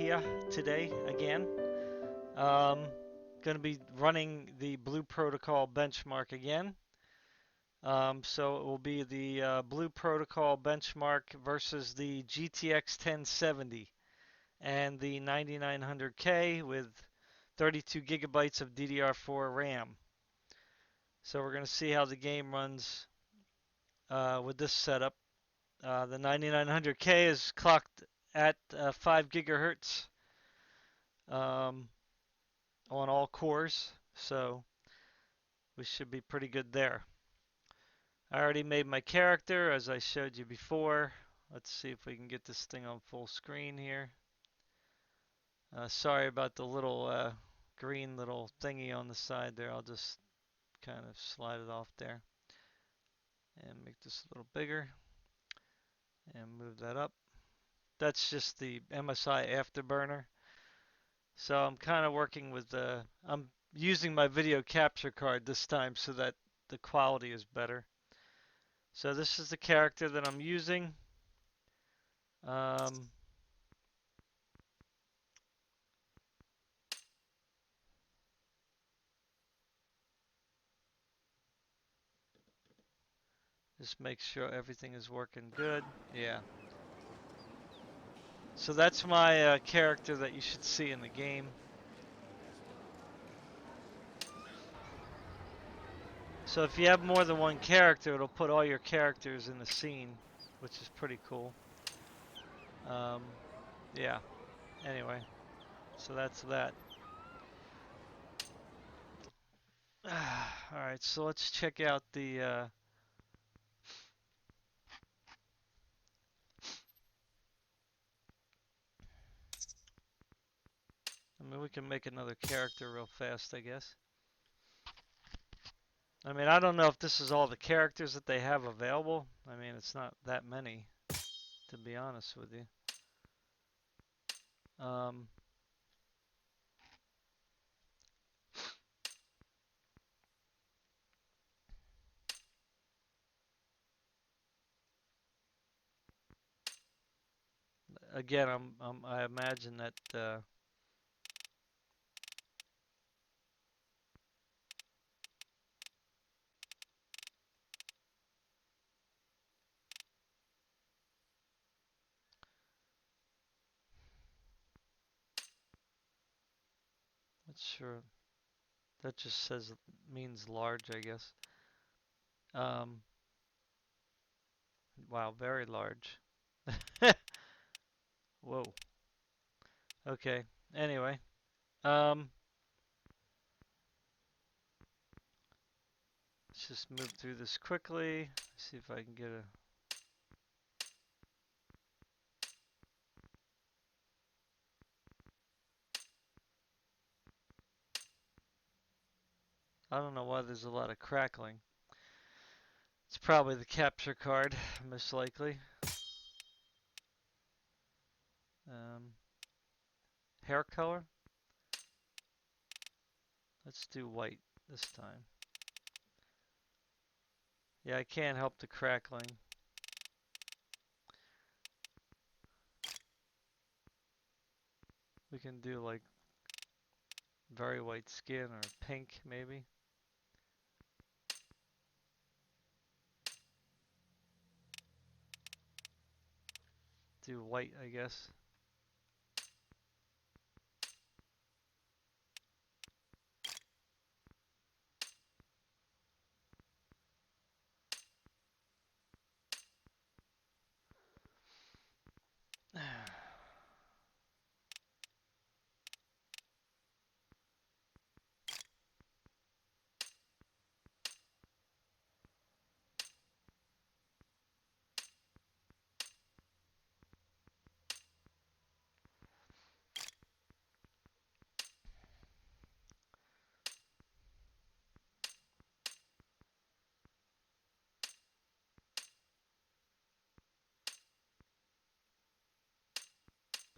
here today again. Um, going to be running the Blue Protocol benchmark again. So it will be the Blue Protocol benchmark versus the GTX 1070 and the 9900K with 32 gigabytes of DDR4 RAM. So we're going to see how the game runs with this setup. The 9900K is clocked at 5 gigahertz um, on all cores, so we should be pretty good there. I already made my character as I showed you before. Let's see if we can get this thing on full screen here. Sorry about the little green little thingy on the side there. I'll just kind of slide it off there and make this a little bigger and move that up. That's just the MSI Afterburner. So I'm kind of working with I'm using my video capture card this time so that the quality is better. So this is the character that I'm using. Um, just make sure everything is working good. Yeah. So that's my character that you should see in the game. So if you have more than one character, it'll put all your characters in the scene, which is pretty cool. Yeah. Anyway, so that's that. All right, so let's check out the I mean, we can make another character real fast, I guess. I mean, I don't know if this is all the characters that they have available. I mean, it's not that many, to be honest with you. Again, I imagine that not sure. That just says means large, I guess. Um, wow, very large. Whoa. Okay. Anyway, um, let's just move through this quickly. See if I can get a. I don't know why there's a lot of crackling. It's probably the capture card, most likely. Um, Hair color. Let's do white this time. Yeah, I can't help the crackling. We can do like very white skin or pink maybe. Do white, I guess.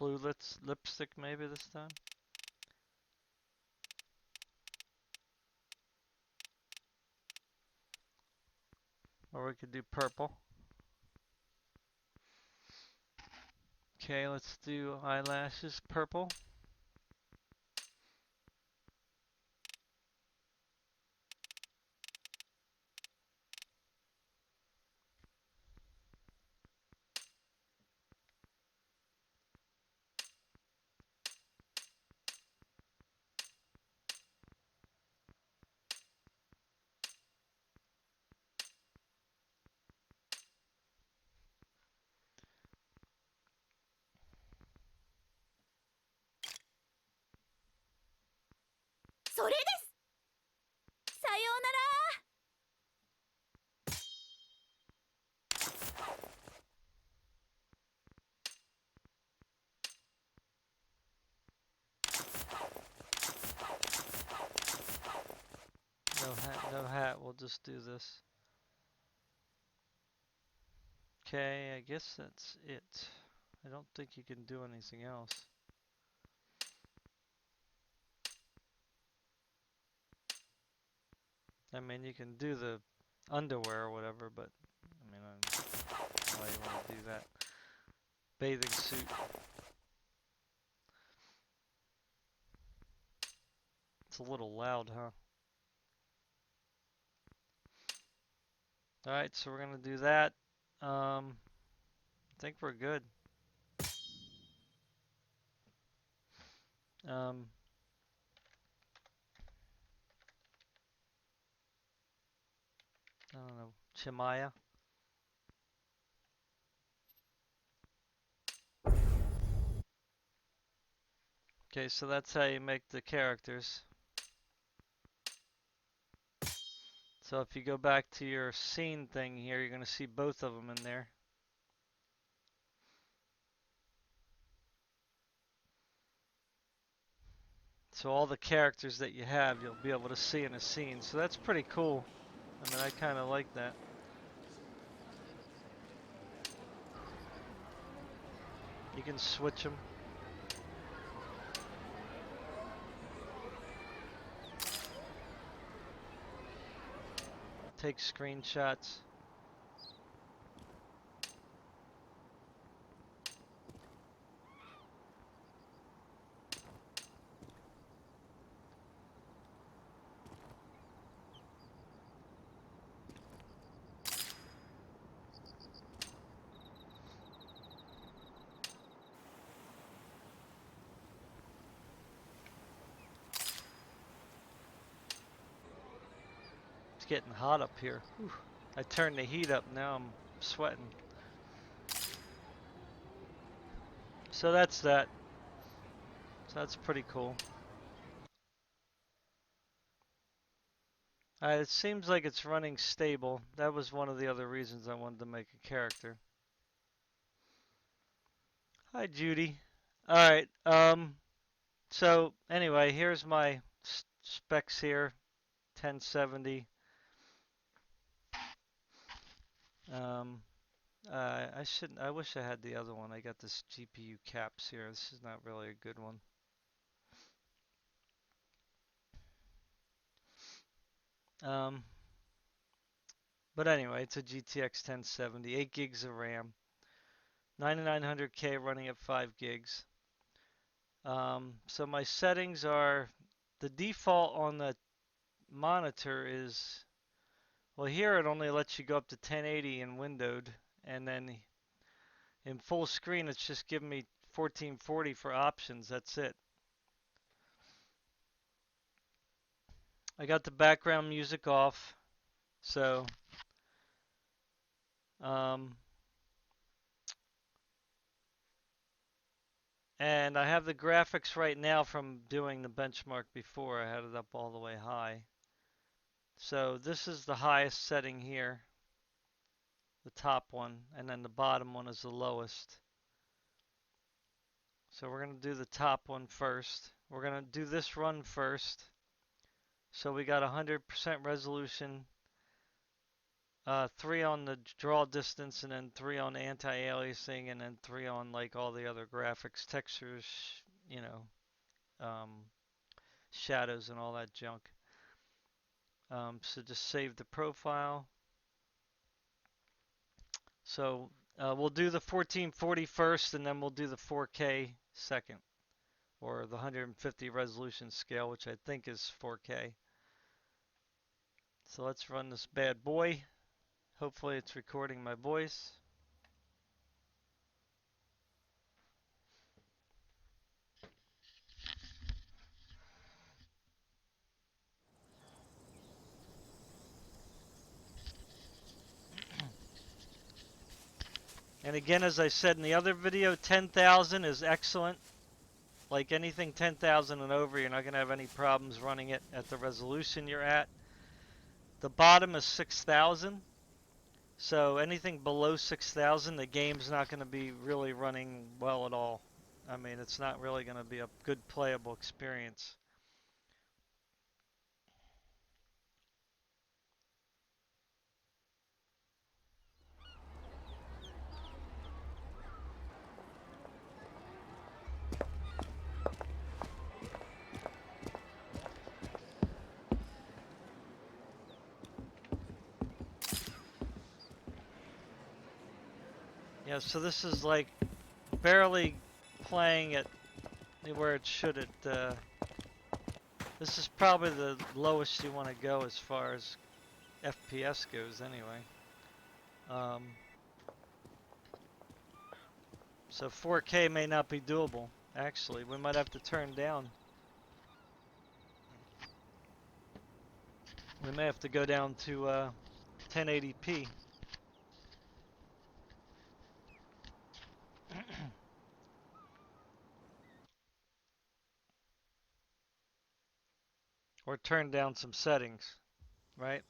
Blue lipstick maybe this time. Or we could do purple. Okay, let's do eyelashes purple. No hat, we'll just do this. Okay, I guess that's it. I don't think you can do anything else. I mean, you can do the underwear or whatever, but I mean, I don't know why you want to do that. Bathing suit. It's a little loud, huh? Alright, so we're gonna do that. I think we're good. Um, I don't know, Chimaya. Okay, so that's how you make the characters. So if you go back to your scene thing here, you're gonna see both of them in there. So all the characters that you have, you'll be able to see in a scene. So that's pretty cool. I mean, I kind of like that. You can switch them. Take screenshots. It's getting hot up here. Whew. I turned the heat up, now I'm sweating. So that's that. So that's pretty cool. It seems like it's running stable. That was one of the other reasons I wanted to make a character. Hi, Judy. Alright, so anyway, here's my specs here. 1070. Um, I wish I had the other one. I got this GPU caps here. This is not really a good one. Um, but anyway, it's a GTX 1070, 8 gigs of RAM, 9900k running at 5 gigs. So my settings are, the default on the monitor is, well, here it only lets you go up to 1080 in windowed, and then in full screen it's just giving me 1440 for options. That's it. I got the background music off, so um, and I have the graphics right now from doing the benchmark before. I had it up all the way high. So this is the highest setting here, the top one, and then the bottom one is the lowest. So we're going to do the top one first. We're going to do this run first. So we got 100% resolution, 3 on the draw distance, and then 3 on anti-aliasing, and then 3 on like all the other graphics, textures, you know, um, shadows and all that junk. So just save the profile. So We'll do the 1440 first, and then we'll do the 4K second, or the 150 resolution scale, which I think is 4K. So let's run this bad boy. Hopefully it's recording my voice. And again, as I said in the other video, 10,000 is excellent. Like anything 10,000 and over, you're not going to have any problems running it at the resolution you're at. The bottom is 6,000. So anything below 6,000, the game's not going to be really running well at all. I mean, it's not really going to be a good playable experience. Yeah, so this is like barely playing at where it should. This is probably the lowest you want to go as far as FPS goes, anyway. So 4K may not be doable. Actually, we might have to turn down. We may have to go down to 1080p. Or turn down some settings, right?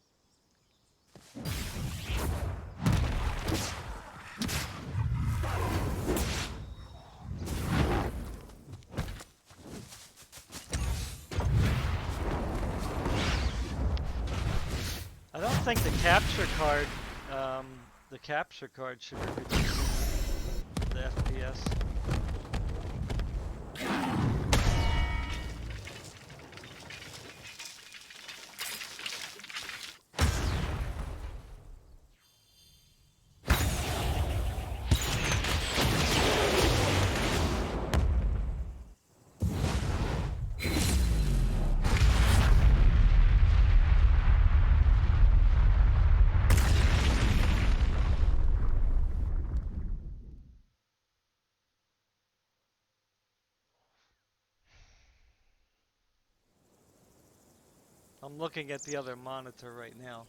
I don't think the capture card should reduce the FPS. I'm looking at the other monitor right now.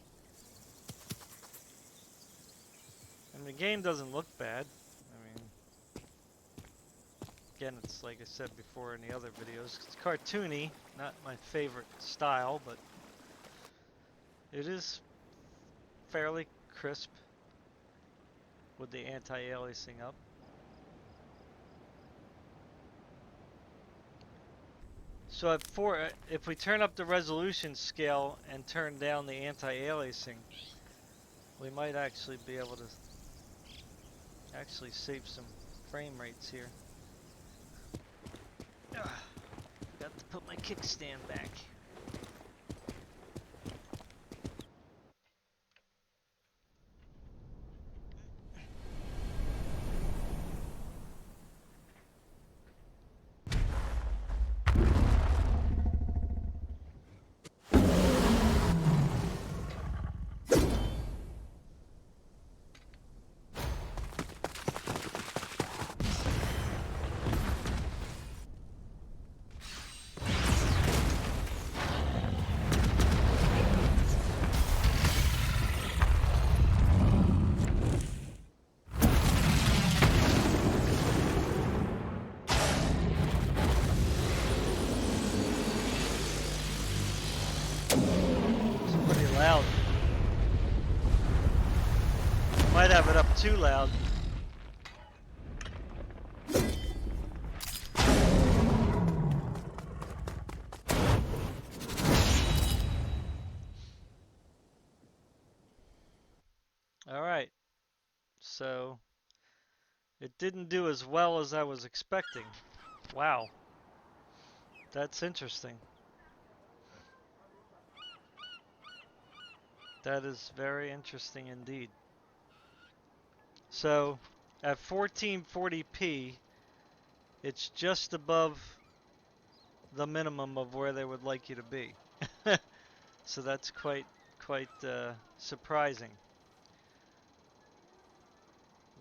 And the game doesn't look bad. I mean, again, it's like I said before in the other videos, it's cartoony, not my favorite style, but it is fairly crisp with the anti-aliasing up. So if we turn up the resolution scale and turn down the anti-aliasing, we might actually be able to actually save some frame rates here. Got to put my kickstand back. Loud. Might have it up too loud. Alright, so it didn't do as well as I was expecting. Wow, that's interesting. That is very interesting indeed. So at 1440p, it's just above the minimum of where they would like you to be. So that's quite surprising.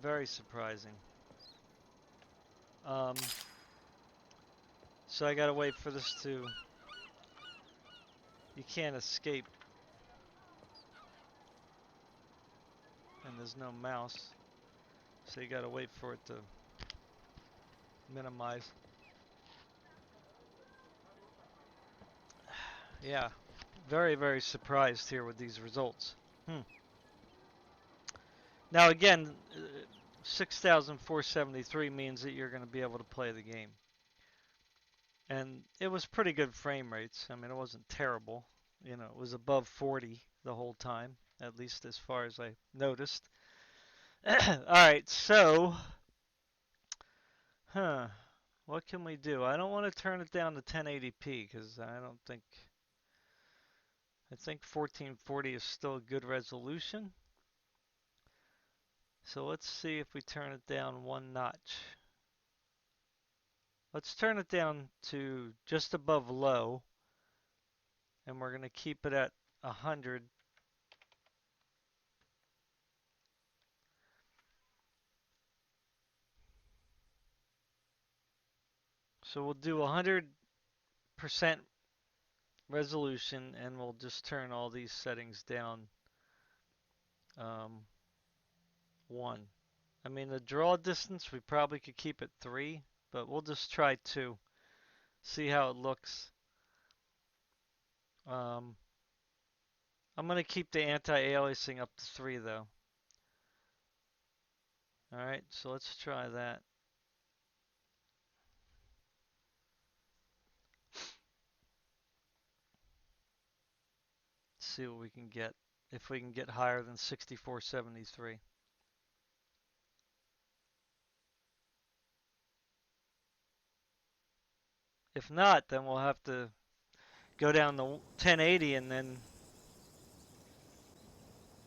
Very surprising. Um, so I gotta wait for this to. You can't escape, and there's no mouse, so you gotta wait for it to minimize. Yeah, very surprised here with these results. Now again, 6,473 means that you're going to be able to play the game. And it was pretty good frame rates. I mean, it wasn't terrible. You know, it was above 40 the whole time, at least as far as I noticed. Alright, so, what can we do? I don't want to turn it down to 1080p because I think 1440 is still a good resolution. So let's see if we turn it down one notch. Let's turn it down to just above low, and we're going to keep it at 100. So we'll do 100% resolution, and we'll just turn all these settings down um, 1. I mean, the draw distance, we probably could keep it 3, but we'll just try 2. See how it looks. Um, I'm going to keep the anti-aliasing up to 3, though. Alright, so let's try that. See what we can get, if we can get higher than 6473. If not, then we'll have to go down to 1080 and then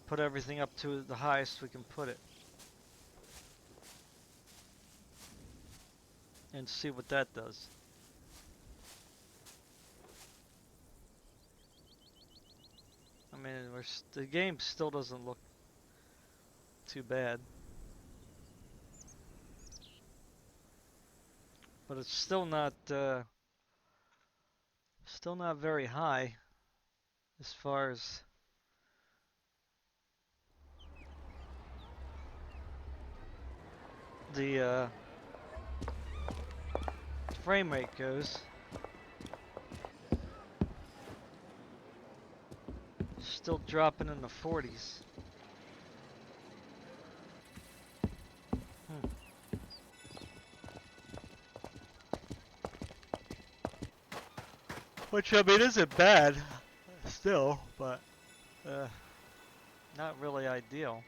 put everything up to the highest we can put it. And see what that does. I mean, the game still doesn't look too bad. But it's still not very high as far as the frame rate goes. Still dropping in the 40s. Which, I mean, isn't bad still, but not really ideal.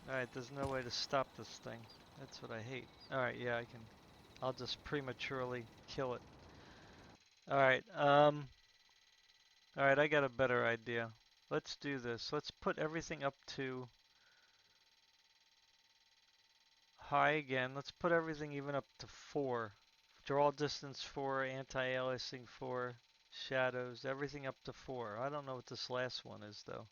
Alright, there's no way to stop this thing. That's what I hate. Alright, yeah, I'll just prematurely kill it. Alright, alright, I got a better idea. Let's do this. Let's put everything up to high again. Let's put everything even up to 4. Draw distance 4, anti-aliasing 4, shadows, everything up to 4. I don't know what this last one is though.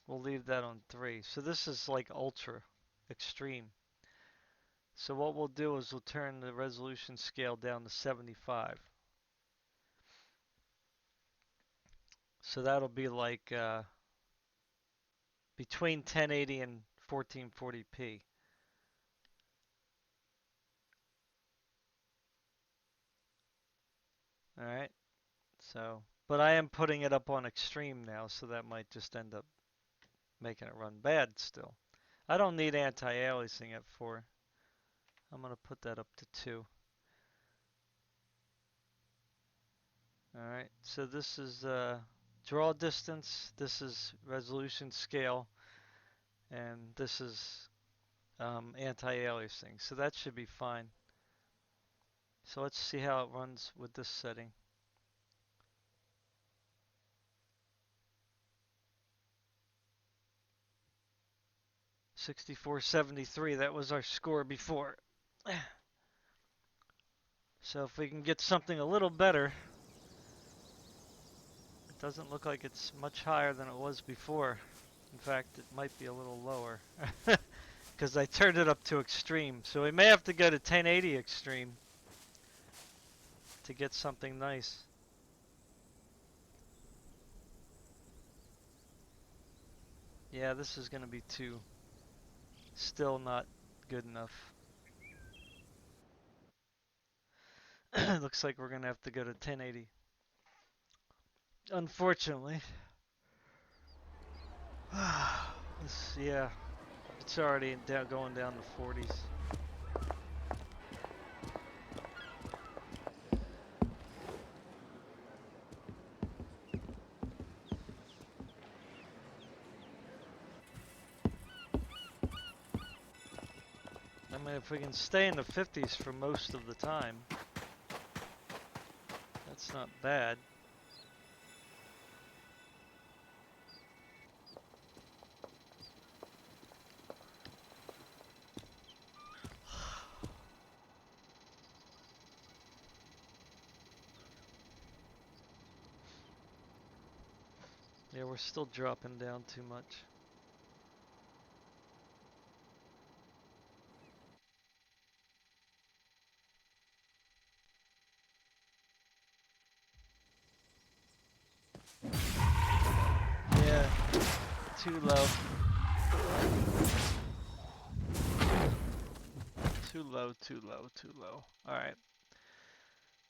We'll leave that on 3. So this is like ultra, extreme. So what we'll do is we'll turn the resolution scale down to 75. So that'll be like between 1080 and 1440p. Alright, so, but I am putting it up on extreme now, so that might just end up making it run bad still. I don't need anti-aliasing at 4. I'm going to put that up to 2. Alright, so this is draw distance, this is resolution scale, and this is anti-aliasing. So that should be fine. So let's see how it runs with this setting. $64.73, that was our score before. So if we can get something a little better, it doesn't look like it's much higher than it was before. In fact, it might be a little lower. Because I turned it up to extreme. So we may have to go to 1080 extreme to get something nice. Yeah, this is going to be still not good enough. Looks like we're going to have to go to 1080. Unfortunately. Yeah, it's already going down to 40s. I mean, if we can stay in the 50s for most of the time, that's not bad. Yeah, we're still dropping down too much. Yeah, too low. Too low, too low, too low. Alright,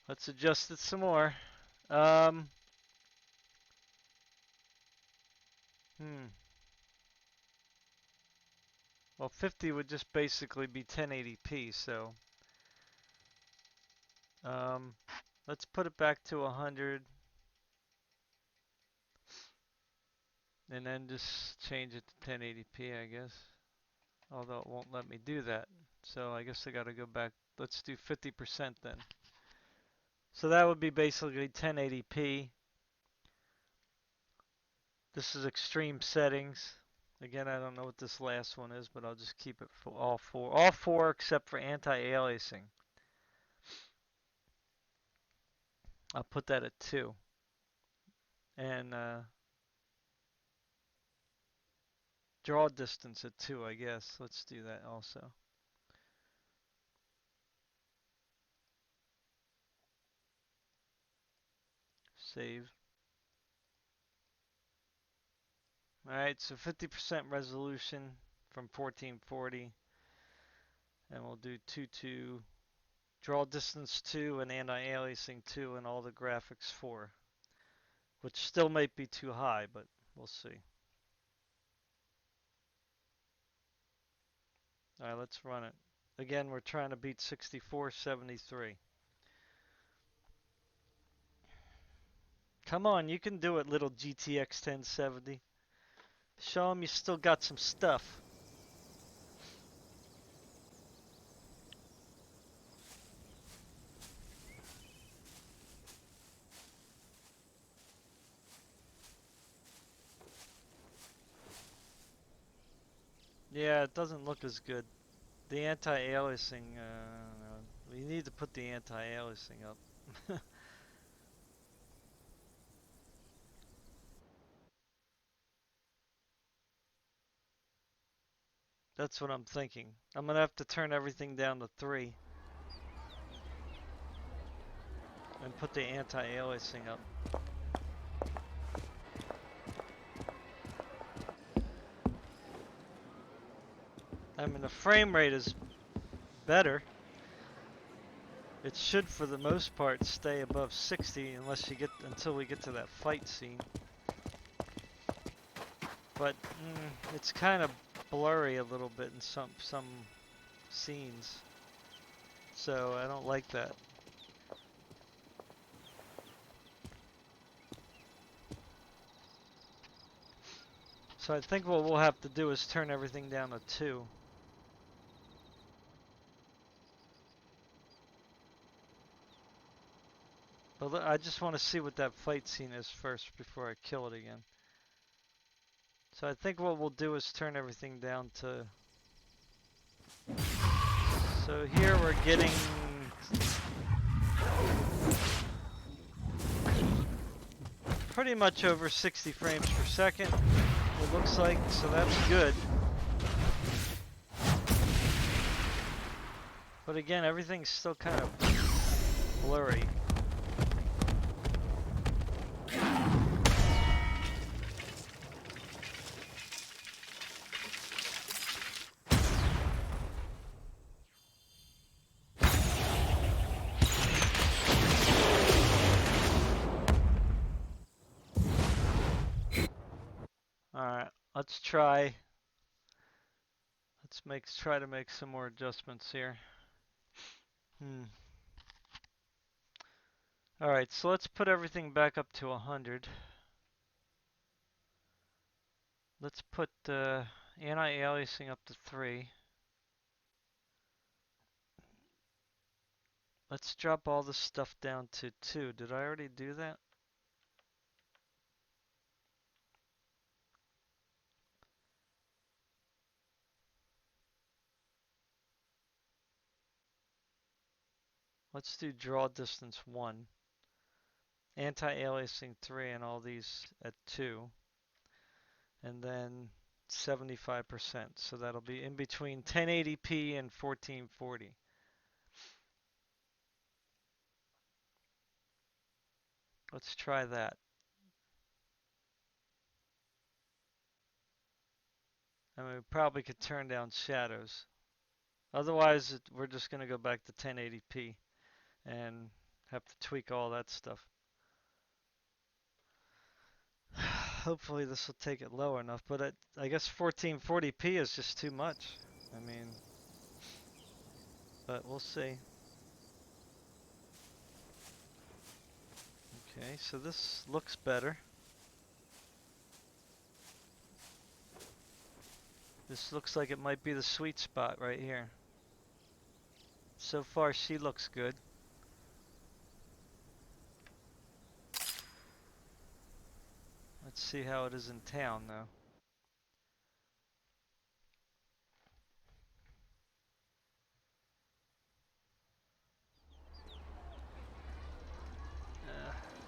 let's adjust it some more. Um, hmm. Well, 50 would just basically be 1080p, so um, let's put it back to 100 and then just change it to 1080p, I guess. Although it won't let me do that. So I guess I gotta go back. Let's do 50% then. So that would be basically 1080p. This is extreme settings. Again, I don't know what this last one is, but I'll just keep it for all four. All four except for anti-aliasing. I'll put that at 2. And draw distance at 2, I guess. Let's do that also. Save. Alright, so 50% resolution from 1440. And we'll do 2.2. Draw distance 2 and anti-aliasing 2 and all the graphics 4. Which still might be too high, but we'll see. Alright, let's run it. Again, we're trying to beat 6473. Come on, you can do it, little GTX 1070. Show them you still got some stuff. Yeah, it doesn't look as good. The anti-aliasing, we need to put the anti-aliasing up. That's what I'm thinking. I'm gonna have to turn everything down to 3 and put the anti-aliasing up. I mean, the frame rate is better. It should, for the most part, stay above 60 until we get to that fight scene. But it's kind of blurry a little bit in some scenes, so I don't like that. So I think what we'll have to do is turn everything down to 2. Well, I just want to see what that fight scene is first before I kill it again. So I think what we'll do is turn everything down to... So here we're getting... pretty much over 60 frames per second, it looks like, so that's good. But again, everything's still kind of blurry. Alright, let's try. Let's try to make some more adjustments here. Alright, so let's put everything back up to 100. Let's put anti-aliasing up to 3. Let's drop all this stuff down to 2. Did I already do that? Let's do draw distance 1. Anti-aliasing 3 and all these at 2. And then 75%. So that'll be in between 1080p and 1440. Let's try that. I mean, we probably could turn down shadows. Otherwise, we're just going to go back to 1080p and have to tweak all that stuff. Hopefully this will take it low enough, but I guess 1440p is just too much. I mean, but we'll see. Okay, so this looks better. This looks like it might be the sweet spot right here. So far, she looks good. Let's see how it is in town, though.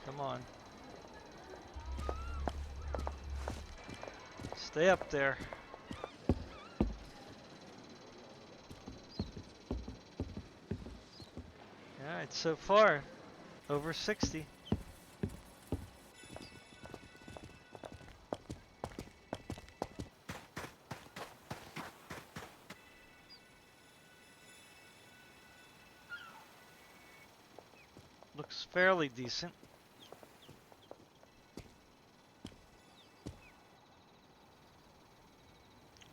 Come on. Stay up there. Alright, so far, over 60. Looks fairly decent.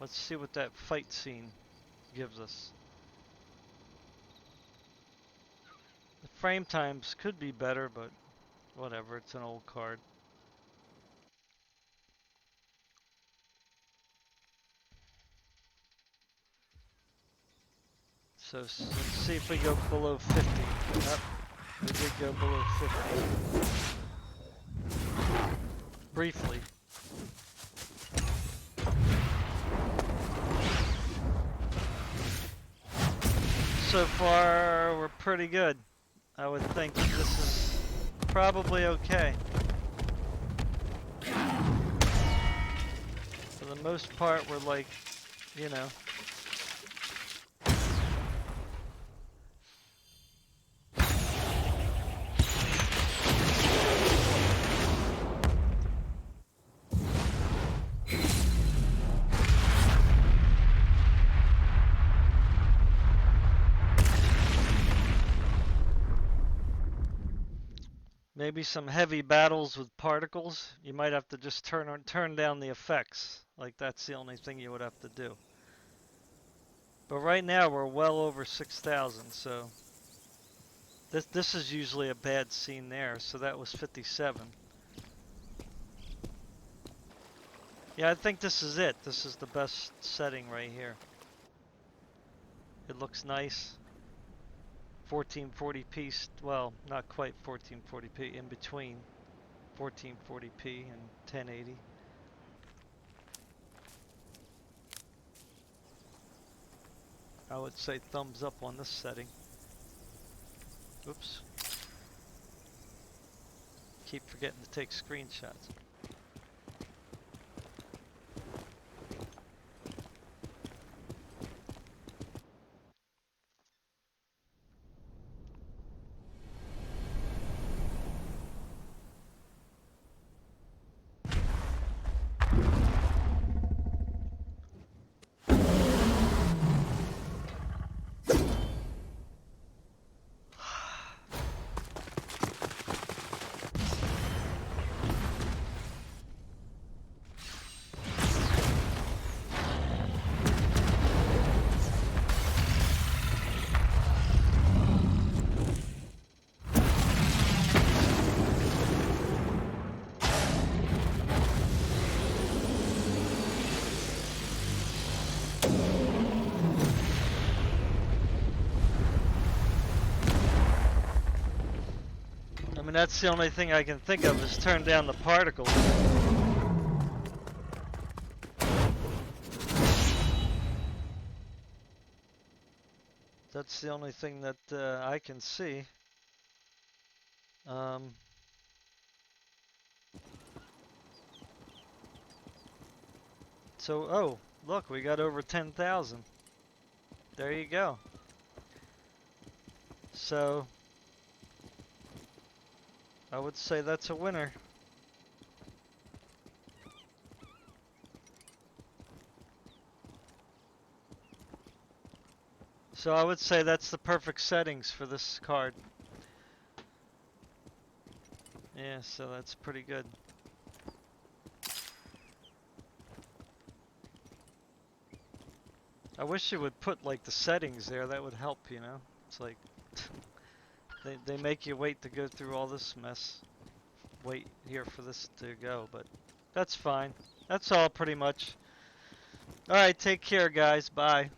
Let's see what that fight scene gives us. The frame times could be better, but whatever, it's an old card. So let's see if we go below 50. Yep, we did go below 50. Briefly. So far, we're pretty good. I would think this is probably okay. For the most part, we're like, you know. Maybe some heavy battles with particles, you might have to just turn down the effects. Like that's the only thing you would have to do. But right now we're well over 6,000, so this is usually a bad scene there, so that was 57. Yeah, I think this is it. This is the best setting right here. It looks nice. 1440p, well, not quite 1440p, in between 1440p and 1080. I would say thumbs up on this setting. Oops. Keep forgetting to take screenshots. I mean, that's the only thing I can think of is turn down the particles. That's the only thing that I can see. So, oh, look, we got over 10,000. There you go. So, I would say that's a winner. So I would say that's the perfect settings for this card. Yeah, so that's pretty good. I wish you would put like the settings there, that would help, you know? It's like, they make you wait to go through all this mess. Wait here for this to go, but that's fine. That's all pretty much. Alright, take care guys, bye.